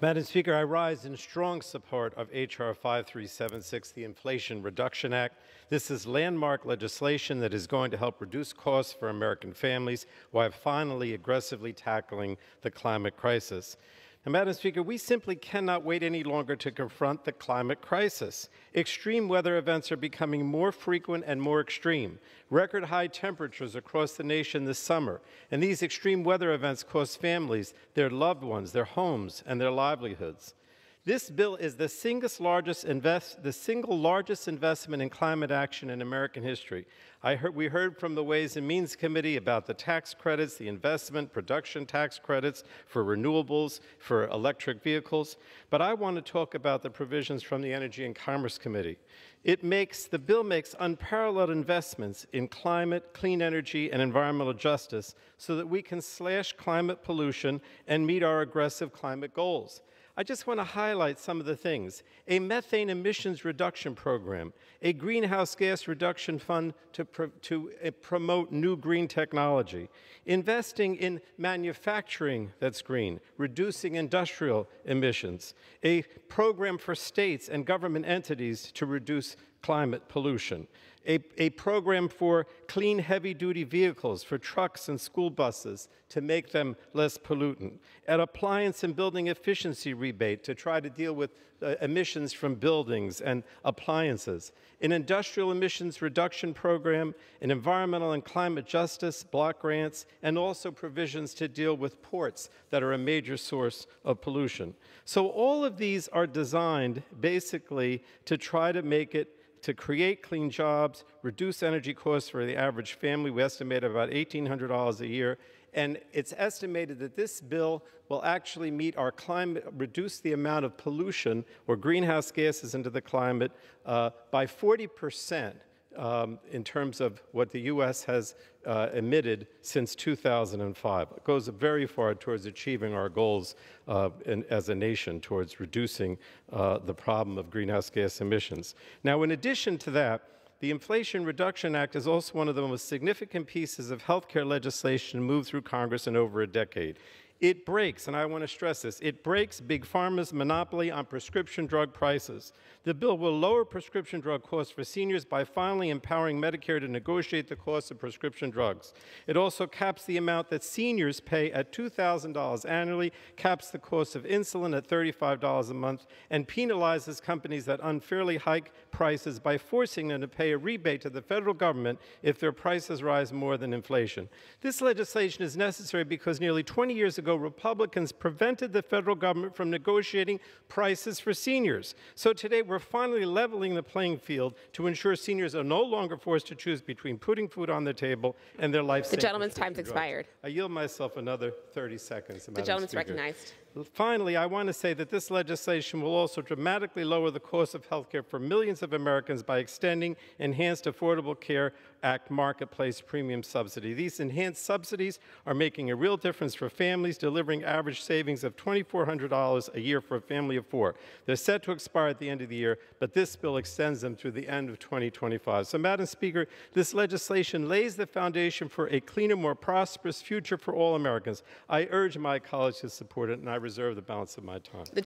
Madam Speaker, I rise in strong support of H.R. 5376, the Inflation Reduction Act. This is landmark legislation that is going to help reduce costs for American families while finally aggressively tackling the climate crisis. Now, Madam Speaker, we simply cannot wait any longer to confront the climate crisis. Extreme weather events are becoming more frequent and more extreme. Record high temperatures across the nation this summer. And these extreme weather events cost families, their loved ones, their homes, and their livelihoods. This bill is the single largest investment in climate action in American history. We heard from the Ways and Means Committee about the tax credits, the investment production tax credits for renewables, for electric vehicles, but I want to talk about the provisions from the Energy and Commerce Committee. The bill makes unparalleled investments in climate, clean energy, and environmental justice so that we can slash climate pollution and meet our aggressive climate goals. I just want to highlight some of the things. A methane emissions reduction program, a greenhouse gas reduction fund to promote new green technology, investing in manufacturing that's green, reducing industrial emissions, a program for states and government entities to reduce climate pollution, a program for clean heavy-duty vehicles, for trucks and school buses to make them less pollutant, an appliance and building efficiency rebate to try to deal with emissions from buildings and appliances, an industrial emissions reduction program, an environmental and climate justice block grants, and also provisions to deal with ports that are a major source of pollution. So all of these are designed basically to try to create clean jobs, reduce energy costs for the average family. We estimate about $1,800 a year. And it's estimated that this bill will actually meet our climate, reduce the amount of pollution or greenhouse gases into the climate by 40%. In terms of what the U.S. has emitted since 2005. It goes very far towards achieving our goals as a nation towards reducing the problem of greenhouse gas emissions. Now, in addition to that, the Inflation Reduction Act is also one of the most significant pieces of health care legislation moved through Congress in over a decade. It breaks, and I want to stress this, it breaks Big Pharma's monopoly on prescription drug prices. The bill will lower prescription drug costs for seniors by finally empowering Medicare to negotiate the cost of prescription drugs. It also caps the amount that seniors pay at $2,000 annually, caps the cost of insulin at $35 a month, and penalizes companies that unfairly hike prices by forcing them to pay a rebate to the federal government if their prices rise more than inflation. This legislation is necessary because nearly 20 years ago, Republicans prevented the federal government from negotiating prices for seniors. So today, we're finally leveling the playing field to ensure seniors are no longer forced to choose between putting food on the table and their life-saving. The gentleman's time's expired. I yield myself another 30 seconds. The gentleman's recognized. Finally, I want to say that this legislation will also dramatically lower the cost of health care for millions of Americans by extending Enhanced Affordable Care Act marketplace premium subsidy. These enhanced subsidies are making a real difference for families, delivering average savings of $2,400 a year for a family of 4. They're set to expire at the end of the year, but this bill extends them through the end of 2025. So, Madam Speaker, this legislation lays the foundation for a cleaner, more prosperous future for all Americans. I urge my colleagues to support it, and I reserve the balance of my time.